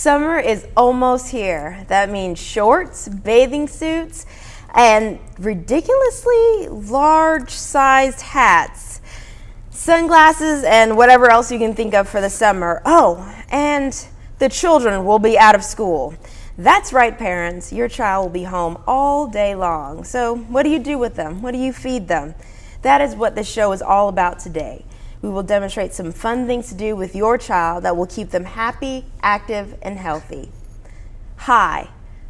Summer is almost here. That means shorts, bathing suits, and ridiculously large-sized hats, sunglasses, and whatever else you can think of for the summer. Oh, and the children will be out of school. That's right, parents. Your child will be home all day long. So what do you do with them? What do you feed them? That is what this show is all about today. We will demonstrate some fun things to do with your child that will keep them happy, active, and healthy. Hi,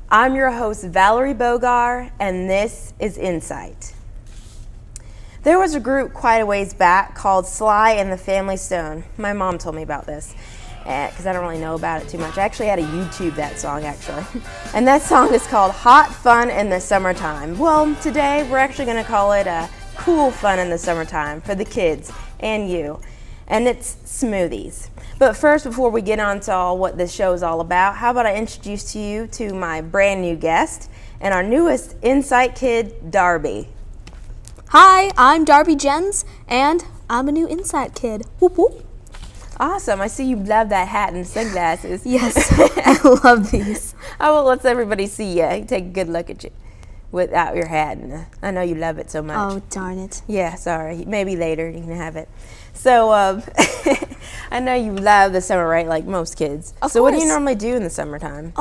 I'm your host, Valerie Bogar, and this is Insight. There was a group quite a ways back called Sly and the Family Stone. My mom told me about this because I don't really know about it too much. I actually had to YouTube that song, actually. And that song is called Hot Fun in the Summertime. Well, today we're actually going to call it Cool Fun in the Summertime for the kids and you. And it's smoothies. But first, before we get on to all what this show is all about, how about I introduce to you to my brand new guest and our newest Insight kid, Darby. Hi, I'm Darby Jens, and I'm a new Insight kid. Whoop whoop. Awesome. I see you love that hat and sunglasses. Yes, I love these. I will let everybody see you. Take a good look at you without your hat. And I know you love it so much. Oh, darn it. Yeah, sorry. Maybe later you can have it. So I know you love the summer, right? Like most kids. Of so course. What do you normally do in the summertime?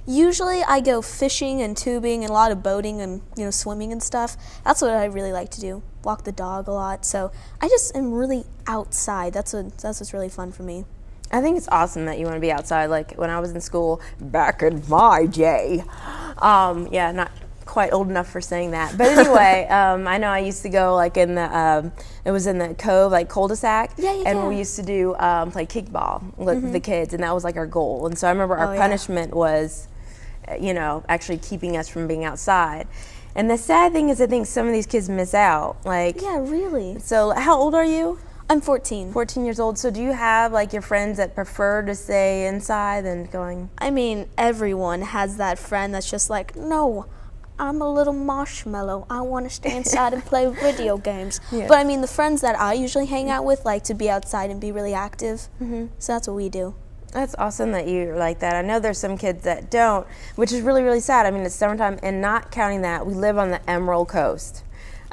Usually I go fishing and tubing and a lot of boating and swimming and stuff. That's what I really like to do. Walk the dog a lot. So I just am really outside. That's what's really fun for me. I think it's awesome that you want to be outside. Like when I was in school back in my day. Yeah, not quite old enough for saying that. But anyway, I know I used to go like in the, it was in the cove, like cul-de-sac. And we used to do, play kickball with the kids, and that was like our goal. And so I remember our punishment was, actually keeping us from being outside. And the sad thing is I think some of these kids miss out. Like, yeah, really. So how old are you? I'm 14. 14 years old. So do you have like your friends that prefer to stay inside than going? I mean, everyone has that friend that's just like, no, I'm a little marshmallow. I want to stay inside and play video games. Yeah. But I mean, the friends that I usually hang out with like to be outside and be really active. So that's what we do. That's awesome that you're like that. I know there's some kids that don't, which is really, really sad. I mean, it's summertime, and not counting that, we live on the Emerald Coast.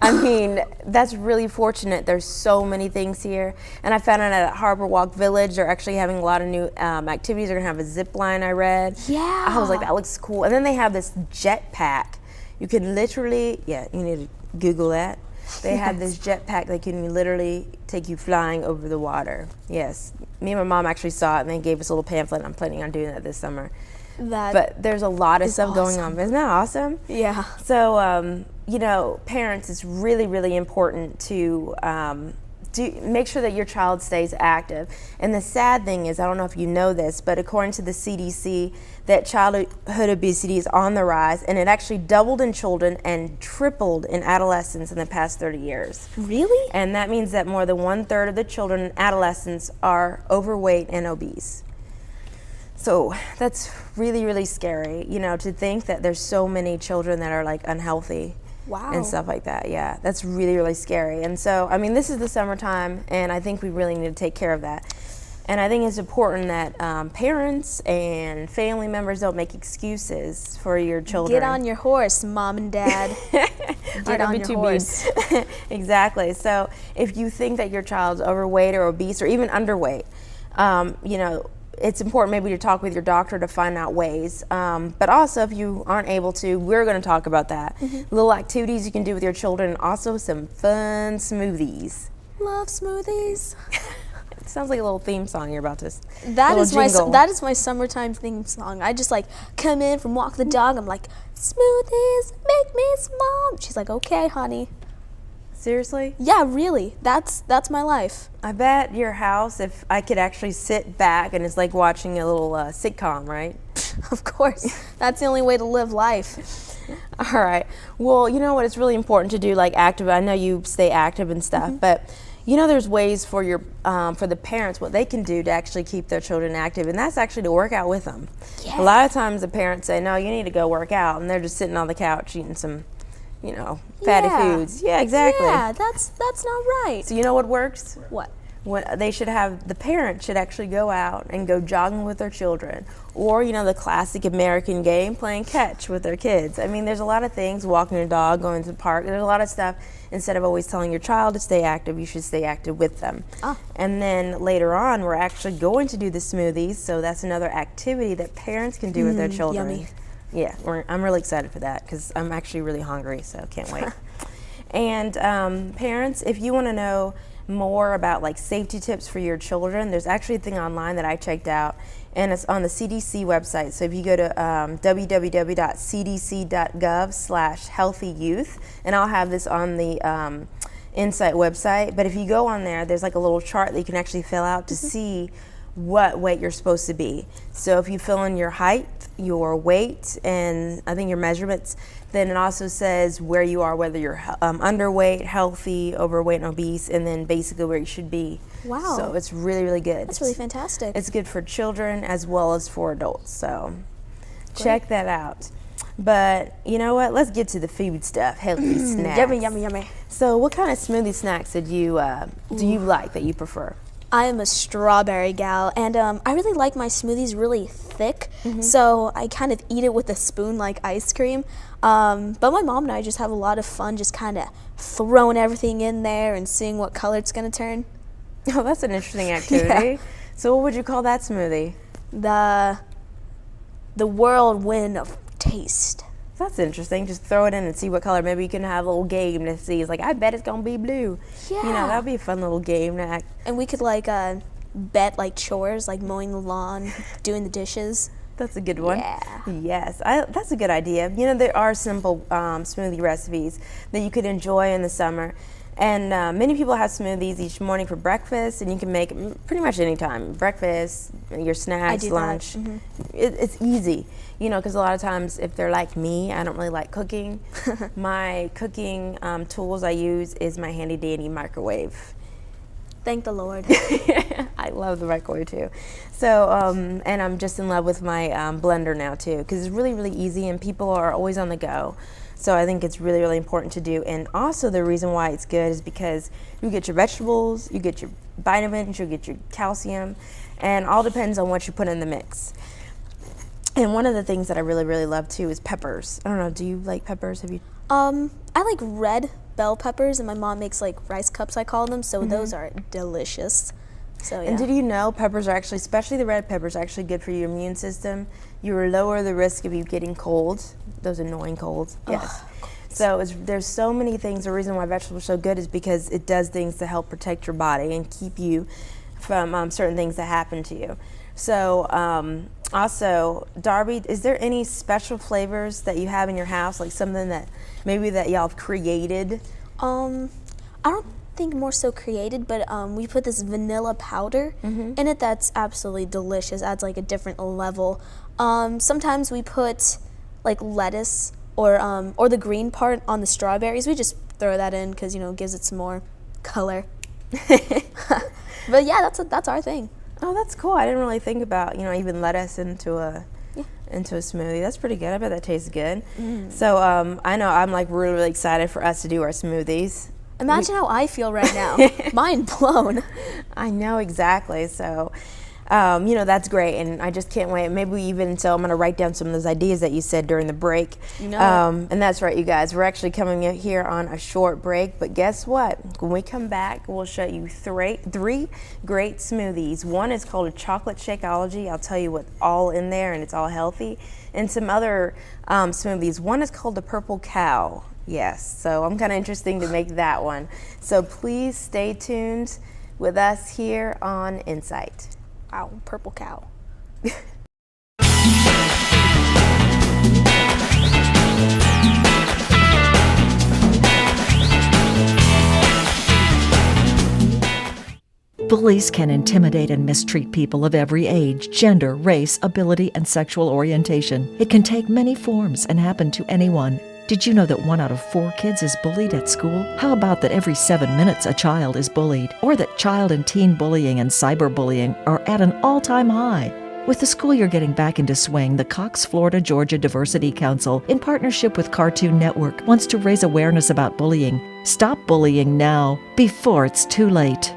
I mean, that's really fortunate. There's so many things here. And I found out at Harbor Walk Village, they're actually having a lot of new activities. They're going to have a zip line, I read. Yeah. I was like, that looks cool. And then they have this jet pack. You can literally, you need to Google that. They have this jetpack that can literally take you flying over the water. Yes. Me and my mom actually saw it, and they gave us a little pamphlet. I'm planning on doing that this summer. But there's a lot of stuff going on. Isn't that awesome? Yeah. So, parents, it's really, really important to make sure that your child stays active. And the sad thing is, I don't know if you know this, but according to the CDC, that childhood obesity is on the rise, and it actually doubled in children and tripled in adolescents in the past 30 years. Really? And that means that more than 1/3 of the children and adolescents are overweight and obese. So that's really, really scary, to think that there's so many children that are like unhealthy. Wow. And stuff like that. Yeah, that's really, really scary. And so, I mean, this is the summertime, and I think we really need to take care of that. And I think it's important that parents and family members don't make excuses for your children. Get on your horse, mom and dad. Get on your horse. Exactly. So if you think that your child's overweight or obese or even underweight, it's important maybe to talk with your doctor to find out ways. But also, if you aren't able to, we're going to talk about that. Little activities you can do with your children, and also some fun smoothies. Love smoothies. It sounds like a little theme song you're about to. That is my summertime theme song. I just like come in from walk the dog. I'm like, smoothies make me smile. She's like, okay, honey. Seriously? Yeah, really. That's my life. I bet your house, if I could actually sit back and it's like watching a little sitcom, right? Of course. That's the only way to live life. All right. Well, you know what? It's really important to do like active. I know you stay active and stuff, but there's ways for for the parents what they can do to actually keep their children active, and that's actually to work out with them. Yeah. A lot of times the parents say, "No, you need to go work out," and they're just sitting on the couch eating some fatty foods. Yeah, exactly. Yeah, that's not right. So you know what works? What? they should have, the parents should actually go out and go jogging with their children, or the classic American game, playing catch with their kids. I mean, there's a lot of things, walking your dog, going to the park, there's a lot of stuff. Instead of always telling your child to stay active, you should stay active with them. And then later on, we're actually going to do the smoothies, so that's another activity that parents can do with their children. Yummy. Yeah, I'm really excited for that because I'm actually really hungry, so can't wait. And parents, if you want to know more about like safety tips for your children, there's actually a thing online that I checked out, and it's on the CDC website. So if you go to www.cdc.gov/healthyyouth, and I'll have this on the Insight website, but if you go on there, there's like a little chart that you can actually fill out to see what weight you're supposed to be. So if you fill in your height, your weight, and I think your measurements, then it also says where you are, whether you're underweight, healthy, overweight, and obese, and then basically where you should be. Wow. So it's really, really good. That's really fantastic. It's good for children as well as for adults. So check that out. But you know what? Let's get to the food stuff, healthy snacks. Yummy, yummy, yummy. So what kind of smoothie snacks do you like, that you prefer? I am a strawberry gal, and I really like my smoothies really thick, so I kind of eat it with a spoon like ice cream. But my mom and I just have a lot of fun just kind of throwing everything in there and seeing what color it's going to turn. Oh, that's an interesting activity. Yeah. So what would you call that smoothie? The whirlwind of taste. That's interesting. Just throw it in and see what color. Maybe you can have a little game to see. It's like, I bet it's going to be blue. Yeah. That would be a fun little game to act. And we could bet like chores, like mowing the lawn, doing the dishes. That's a good one. Yeah. Yes, that's a good idea. There are simple smoothie recipes that you could enjoy in the summer. And many people have smoothies each morning for breakfast, and you can make it pretty much any time. Breakfast, your snacks, lunch. It's easy, because a lot of times if they're like me, I don't really like cooking. My cooking tools I use is my handy dandy microwave. Thank the Lord. I love the microwave too. So, and I'm just in love with my blender now too, because it's really, really easy and people are always on the go. So I think it's really, really important to do. And also the reason why it's good is because you get your vegetables, you get your vitamins, you get your calcium, and all depends on what you put in the mix. And one of the things that I really, really love too is peppers. I don't know, do you like peppers? Have you? I like red bell peppers, and my mom makes like rice cups, I call them, so those are delicious. So yeah. And did you know peppers are actually, especially the red peppers, are actually good for your immune system? You lower the risk of you getting colds, those annoying colds. Yes. So there's so many things. The reason why vegetables are so good is because it does things to help protect your body and keep you from certain things that happen to you. So also, Darby, is there any special flavors that you have in your house, like something that maybe that y'all have created? I don't think more so created, but we put this vanilla powder in it that's absolutely delicious. Adds like a different level. Sometimes we put like lettuce or the green part on the strawberries. We just throw that in because it gives it some more color. But yeah, that's our thing. Oh, that's cool. I didn't really think about even lettuce into a smoothie. That's pretty good. I bet that tastes good. So I know I'm like really, really excited for us to do our smoothies. Imagine how I feel right now. Mind blown. I know, exactly. So that's great, and I just can't wait. Maybe I'm going to write down some of those ideas that you said during the break. And that's right, you guys. We're actually coming in here on a short break, but guess what? When we come back, we'll show you three great smoothies. One is called a chocolate shakeology. I'll tell you what's all in there, and it's all healthy. And some other smoothies. One is called the Purple Cow. Yes, so I'm kind of interested to make that one. So please stay tuned with us here on Insight. Wow, Purple Cow. Bullies can intimidate and mistreat people of every age, gender, race, ability, and sexual orientation. It can take many forms and happen to anyone. Did you know that 1 out of 4 kids is bullied at school? How about that every 7 minutes a child is bullied? Or that child and teen bullying and cyberbullying are at an all-time high? With the school year getting back into swing, the Cox Florida Georgia Diversity Council, in partnership with Cartoon Network, wants to raise awareness about bullying. Stop bullying now, before it's too late.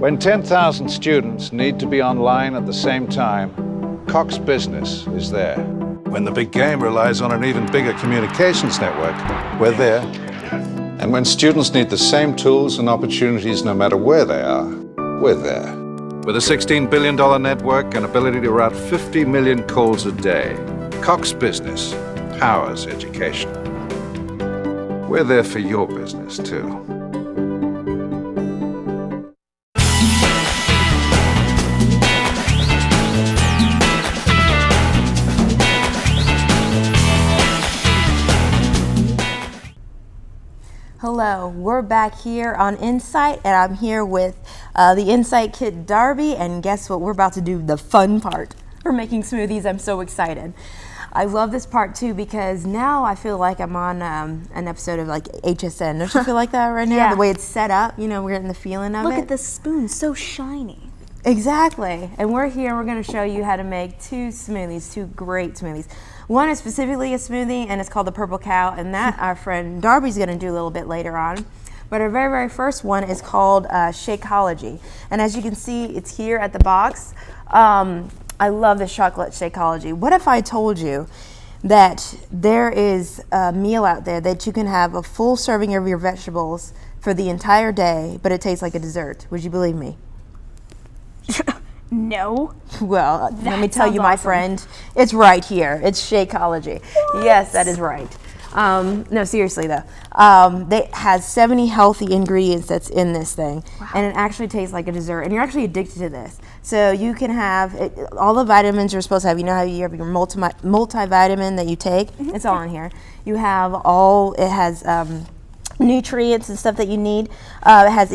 When 10,000 students need to be online at the same time, Cox Business is there. When the big game relies on an even bigger communications network, we're there. And when students need the same tools and opportunities no matter where they are, we're there. With a $16 billion network and ability to route 50 million calls a day, Cox Business powers education. We're there for your business, too. Hello, we're back here on Insight, and I'm here with the Insight kid Darby, and guess what? We're about to do the fun part. We're making smoothies. I'm so excited. I love this part too because now I feel like I'm on an episode of like HSN. Don't you feel like that right now? Yeah. The way it's set up, you know, we're getting the feeling of it. Look at this spoon, so shiny. Exactly. And we're here, we're going to show you how to make two great smoothies. One is specifically a smoothie, and it's called the Purple Cow, and that our friend Darby's going to do a little bit later on. But our very, very first one is called Shakeology. And as you can see, it's here at the box. I love this chocolate Shakeology. What if I told you that there is a meal out there that you can have a full serving of your vegetables for the entire day, but it tastes like a dessert? Would you believe me? No. Well, let me That tell you, sounds my awesome. friend, it's right here. It's Shakeology. Yes, that is right. No, seriously though. It has 70 healthy ingredients that's in this thing, and it actually tastes like a dessert. And you're actually addicted to this, so you can have it, all the vitamins you're supposed to have. You know how you have your multivitamin that you take? It's all in here. You have all. It has. Nutrients and stuff that you need. It has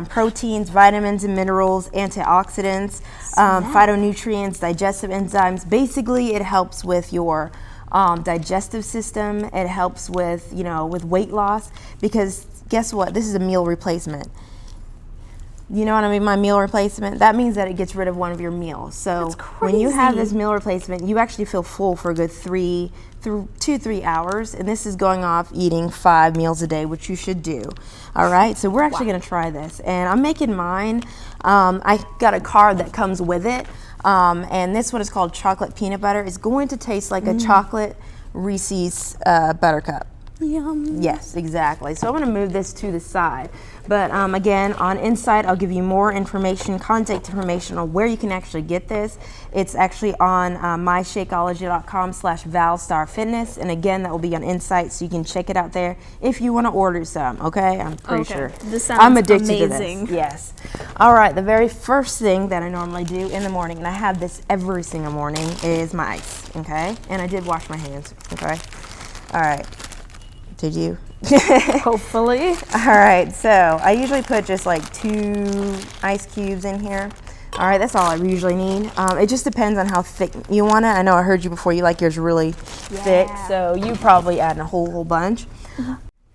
proteins, vitamins and minerals, antioxidants, phytonutrients, digestive enzymes. Basically, it helps with your digestive system. It helps with, with weight loss, because guess what? This is a meal replacement. You know what I mean? My meal replacement, that means that it gets rid of one of your meals. So when you have this meal replacement, you actually feel full for a good 2 to 3 hours. And this is going off eating 5 meals a day, which you should do. All right, so we're actually gonna try this. And I'm making mine. I got a card that comes with it. And this one is called chocolate peanut butter. It's going to taste like a chocolate Reese's buttercup. Yum. Yes, exactly. So I'm going to move this to the side. But again, on Insight, I'll give you more information, contact information on where you can actually get this. It's actually on myshakeology.com/valstarfitness. And again, that will be on Insight, so you can check it out there if you want to order some, okay? I'm pretty sure. This sounds I'm addicted amazing. to this. Yes. All right, the very first thing that I normally do in the morning, and I have this every single morning, is my ice, okay? And I did wash my hands, okay? All right. Did you? Hopefully. All right, so I usually put just like 2 ice cubes in here. All right, that's all I usually need. It just depends on how thick you want it. I know I heard you before, you like yours really thick, so you probably add a whole bunch.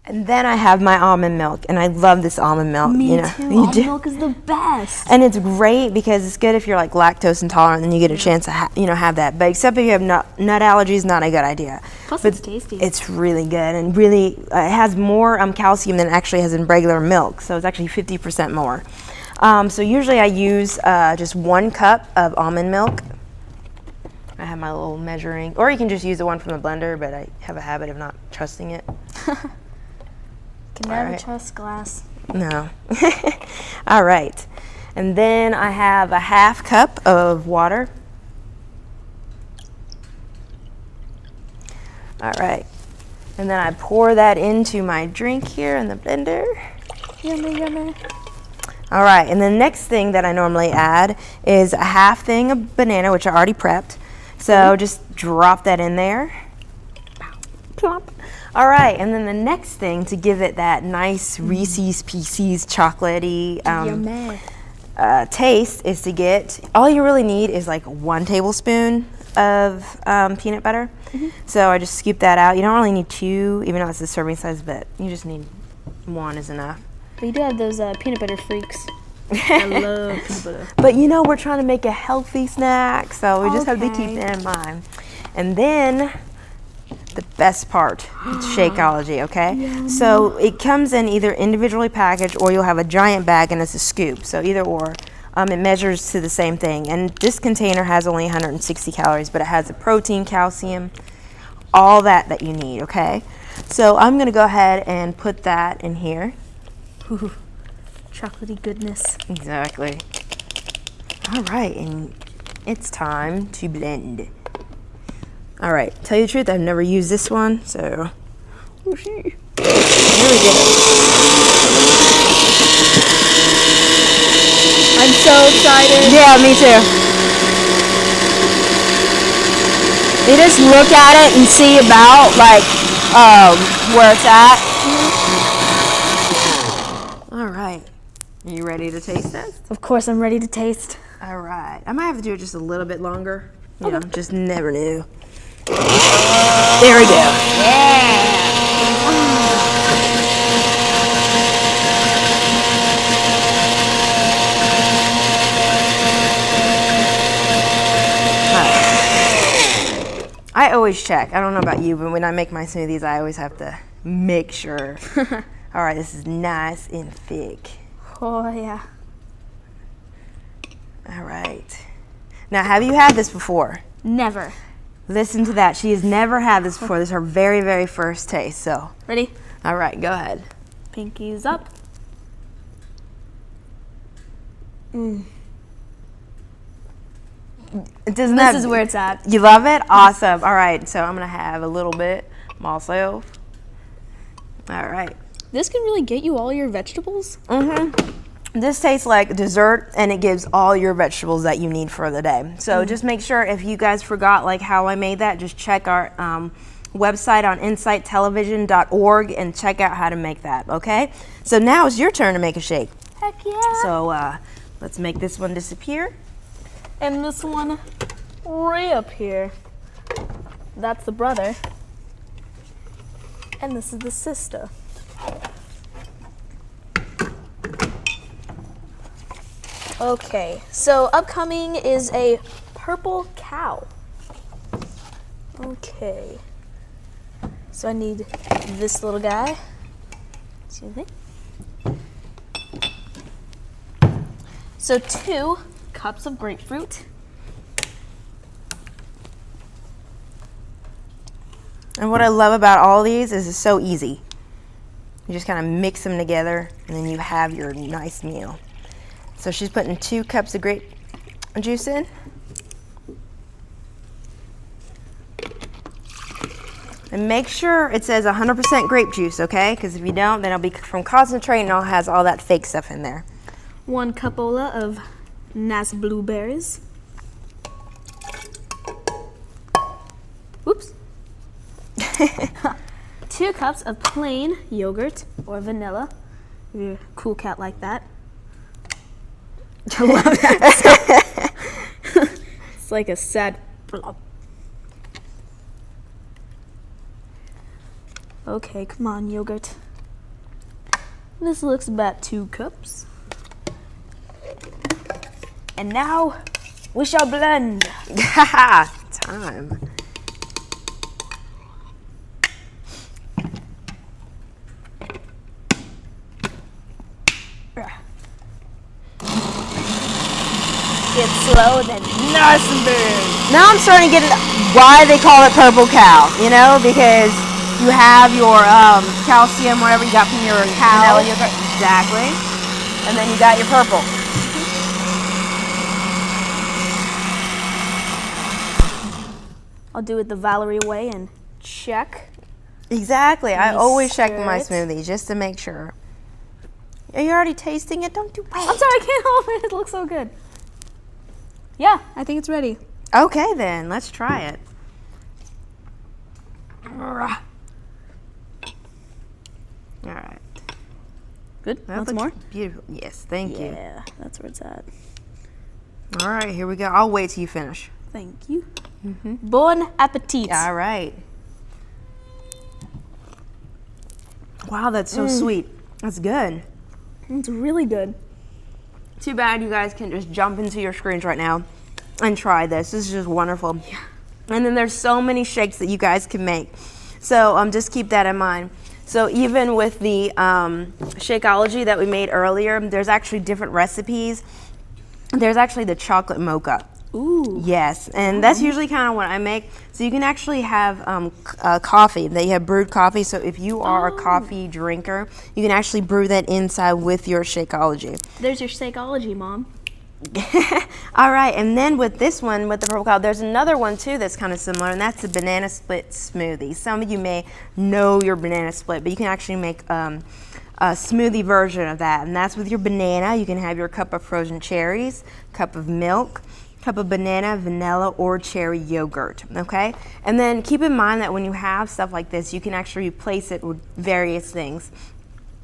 And then I have my almond milk, and I love this almond milk. Me too. Almond do. milk is the best. And it's great because it's good if you're like lactose intolerant, and you get a chance to have that. But except if you have nut allergies, not a good idea. Plus, but it's tasty. It's really good, and really it has more calcium than it actually has in regular milk. So it's actually 50% more. So usually I use just 1 cup of almond milk. I have my little measuring, or you can just use the one from the blender, but I have a habit of not trusting it. Can never trust glass. No. All right. And then I have a 1/2 cup of water. All right. And then I pour that into my drink here in the blender. Yummy, yummy. All right. And the next thing that I normally add is a 1/2 thing of banana, which I already prepped. So just drop that in there. Plop. All right, and then the next thing to give it that nice Reese's Pieces chocolatey taste is to get, all you really need is like 1 tablespoon of peanut butter. So I just scoop that out. You don't really need 2, even though it's the serving size, but you just need 1 is enough. But you do have those peanut butter freaks. I love peanut butter. But we're trying to make a healthy snack, so we just have to keep that in mind. And then the best part. It's Shakeology, okay? So it comes in either individually packaged or you'll have a giant bag and it's a scoop. So either or. It measures to the same thing. And this container has only 160 calories, but it has the protein, calcium, all that you need, okay? So I'm gonna go ahead and put that in here. Ooh, chocolatey goodness. Exactly. All right, and it's time to blend. All right, tell you the truth, I've never used this one, so. Oh, here we go. I'm so excited. Yeah, me too. You just look at it and see about like where it's at. All right. Are you ready to taste this? Of course, I'm ready to taste. All right. I might have to do it just a little bit longer. You know, just never knew. There we go. Yeah. I always check. I don't know about you, but when I make my smoothies, I always have to make sure. All right, this is nice and thick. Oh, yeah. All right. Now, have you had this before? Never. Listen to that. She has never had this before. This is her very, very first taste, so. Ready? All right, go ahead. Pinkies up. It doesn't This have, is where it's at. You love it? Awesome. All right, so I'm going to have a little bit myself. All right. This can really get you all your vegetables. This tastes like dessert, and it gives all your vegetables that you need for the day. So just make sure, if you guys forgot like how I made that, just check our website on insighttelevision.org and check out how to make that, okay? So now it's your turn to make a shake. Heck yeah. So let's make this one disappear. And this one right up here. That's the brother. And this is the sister. Okay, so upcoming is a purple cow. Okay. So I need this little guy. Excuse me. So 2 cups of grapefruit. And what I love about all these is it's so easy. You just kind of mix them together, and then you have your nice meal. So she's putting 2 cups of grape juice in. And make sure it says 100% grape juice, okay? Because if you don't, then it'll be from concentrate and it has all that fake stuff in there. 1 cupola of nice blueberries. Oops. 2 cups of plain yogurt or vanilla. If you're a cool cat like that. I love that. It's like a sad blob. Okay, come on, yogurt. This looks about 2 cups. And now we shall blend. Time. Get slow, then nice and big. Now I'm starting to get why they call it purple cow, you know, because you have your calcium, whatever you got from your vanilla yogurt. Exactly. And then you got your purple. I'll do it the Valerie way and check. Exactly. I Let me always check stir my it. smoothies just to make sure. Are you already tasting it? Don't do wait. I'm sorry, I can't help it. It looks so good. Yeah, I think it's ready. Okay then, let's try it. All right. Good. That Once looks more. Beautiful. Yes, thank you. Yeah, that's where it's at. All right, here we go. I'll wait till you finish. Thank you. Bon appetit. All right. Wow, that's so sweet. That's good. It's really good. Too bad you guys can just jump into your screens right now and try this. This is just wonderful. Yeah. And then there's so many shakes that you guys can make. So just keep that in mind. So even with the Shakeology that we made earlier, there's actually different recipes. There's actually the chocolate mocha. Ooh. Yes, and that's usually kind of what I make. So you can actually have coffee. They have brewed coffee. So if you are a coffee drinker, you can actually brew that inside with your Shakeology. There's your Shakeology, Mom. All right, and then with this one, with the purple cow, there's another one too that's kind of similar, and that's the banana split smoothie. Some of you may know your banana split, but you can actually make a smoothie version of that, and that's with your banana. You can have your cup of frozen cherries, cup of milk, cup of banana, vanilla, or cherry yogurt, okay? And then keep in mind that when you have stuff like this, you can actually replace it with various things.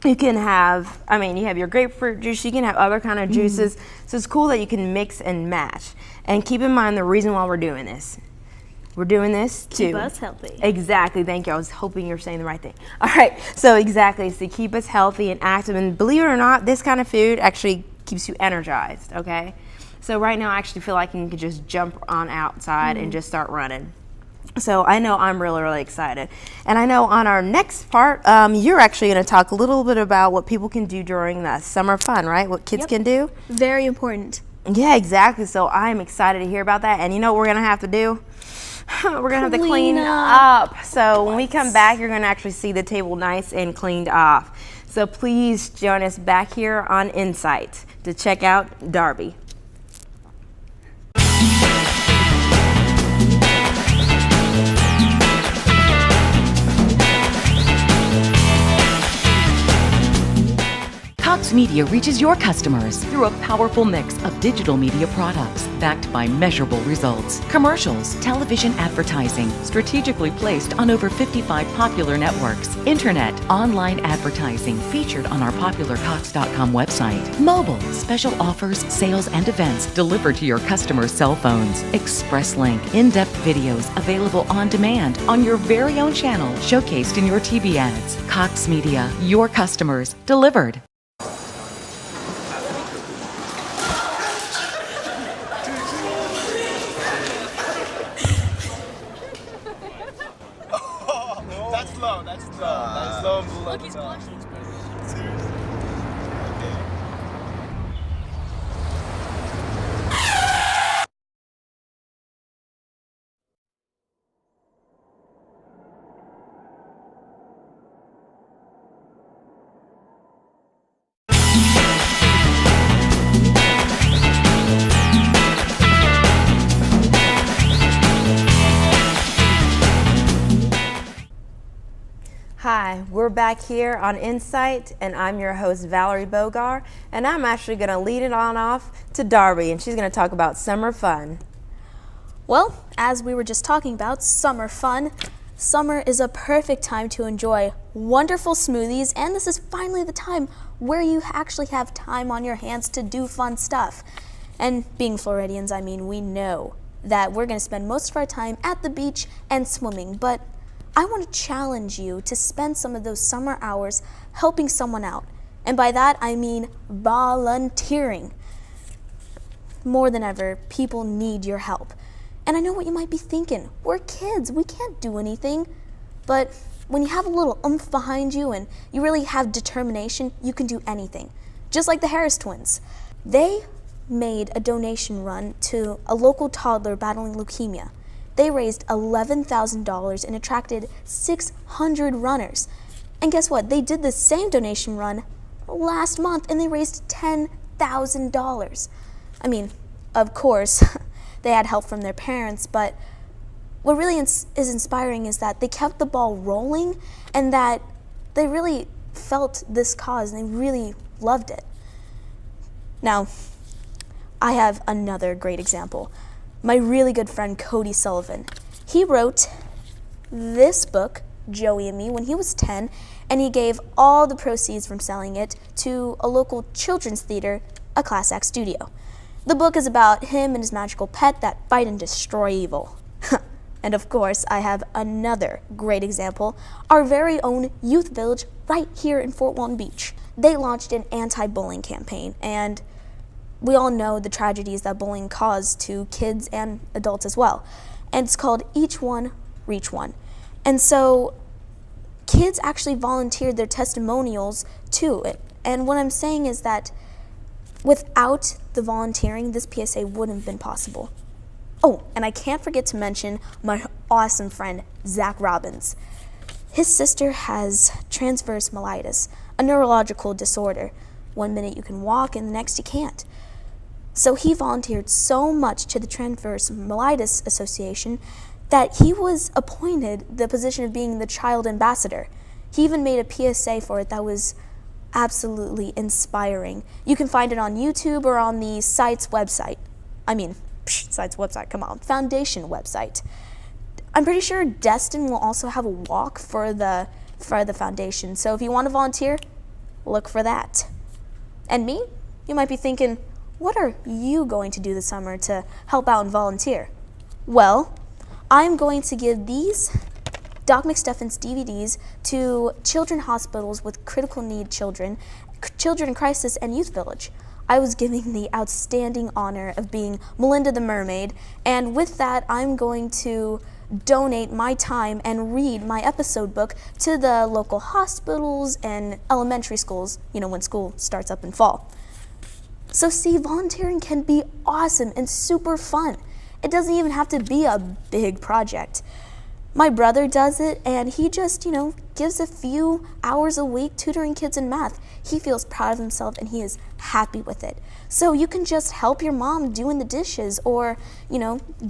You can have, you have your grapefruit juice, you can have other kind of juices. So it's cool that you can mix and match. And keep in mind the reason why we're doing this. We're doing this to keep us healthy. Exactly, thank you. I was hoping you were saying the right thing. All right, so exactly, it's to keep us healthy and active. And believe it or not, this kind of food actually keeps you energized, okay? So right now I actually feel like you can just jump on outside and just start running. So I know I'm really, really excited. And I know on our next part, you're actually going to talk a little bit about what people can do during the summer fun, right? What kids can do. Very important. Yeah, exactly. So I'm excited to hear about that. And you know what we're going to have to do? We're going to have to clean up. So when we come back, you're going to actually see the table nice and cleaned off. So please join us back here on Insight to check out Darby. Cox Media reaches your customers through a powerful mix of digital media products backed by measurable results. Commercials, television advertising, strategically placed on over 55 popular networks. Internet, online advertising featured on our popular Cox.com website. Mobile, special offers, sales, and events delivered to your customers' cell phones. Express Link, in-depth videos available on demand on your very own channel, showcased in your TV ads. Cox Media, your customers, delivered. That's low and below. Look, he's blushing. Seriously. Okay. Hi, we're back here on Insight, and I'm your host, Valerie Bogar, and I'm actually going to lead it on off to Darby, and she's going to talk about summer fun. Well, as we were just talking about, summer fun. Summer is a perfect time to enjoy wonderful smoothies, and this is finally the time where you actually have time on your hands to do fun stuff. And being Floridians, we know that we're going to spend most of our time at the beach and swimming, but I want to challenge you to spend some of those summer hours helping someone out. And by that, I mean volunteering. More than ever, people need your help. And I know what you might be thinking. We're kids, we can't do anything. But when you have a little oomph behind you and you really have determination, you can do anything. Just like the Harris twins. They made a donation run to a local toddler battling leukemia. They raised $11,000 and attracted 600 runners. And guess what? They did the same donation run last month and they raised $10,000. Of course, they had help from their parents, but what really is inspiring is that they kept the ball rolling and that they really felt this cause and they really loved it. Now, I have another great example. My really good friend Cody Sullivan. He wrote this book, Joey and Me, when he was 10, and he gave all the proceeds from selling it to a local children's theater, a Class Act studio. The book is about him and his magical pet that fight and destroy evil. And of course, I have another great example, our very own youth village right here in Fort Walton Beach. They launched an anti-bullying campaign, and we all know the tragedies that bullying caused to kids and adults as well. And it's called Each One, Reach One. And so kids actually volunteered their testimonials to it. And what I'm saying is that without the volunteering, this PSA wouldn't have been possible. Oh, and I can't forget to mention my awesome friend, Zach Robbins. His sister has transverse myelitis, a neurological disorder. One minute you can walk and the next you can't. So he volunteered so much to the Transverse Myelitis Association that he was appointed the position of being the child ambassador. He even made a PSA for it that was absolutely inspiring. You can find it on YouTube or on the site's website. Site's website, come on, foundation website. I'm pretty sure Destin will also have a walk for the foundation. So if you want to volunteer, look for that. And me? You might be thinking, what are you going to do this summer to help out and volunteer? Well, I'm going to give these Doc McStuffins DVDs to children hospitals with critical need children in crisis, and youth village. I was given the outstanding honor of being Melinda the Mermaid, and with that, I'm going to donate my time and read my episode book to the local hospitals and elementary schools, when school starts up in fall. So see, volunteering can be awesome and super fun. It doesn't even have to be a big project. My brother does it, and he just, gives a few hours a week tutoring kids in math. He feels proud of himself, and he is happy with it. So you can just help your mom doing the dishes, or,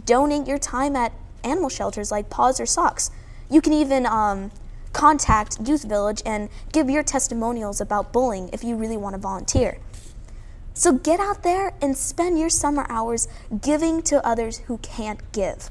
donate your time at animal shelters like Paws or Socks. You can even contact Youth Village and give your testimonials about bullying if you really want to volunteer. So get out there and spend your summer hours giving to others who can't give.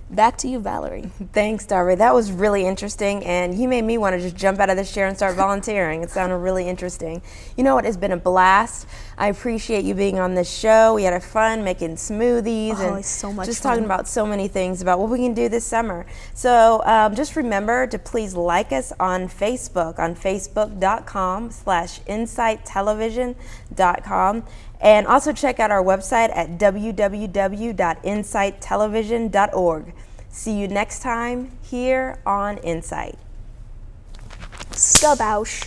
Back to you, Valerie. Thanks, Darby. That was really interesting, and you made me want to just jump out of this chair and start volunteering. It sounded really interesting. You know what? It's been a blast. I appreciate you being on this show. We had fun making smoothies and it's so much just fun. talking about so many things about what we can do this summer. So just remember to please like us on Facebook, on facebook.com/insighttelevision.com. And also check out our website at www.insighttelevision.org. See you next time here on Insight. Skabausch.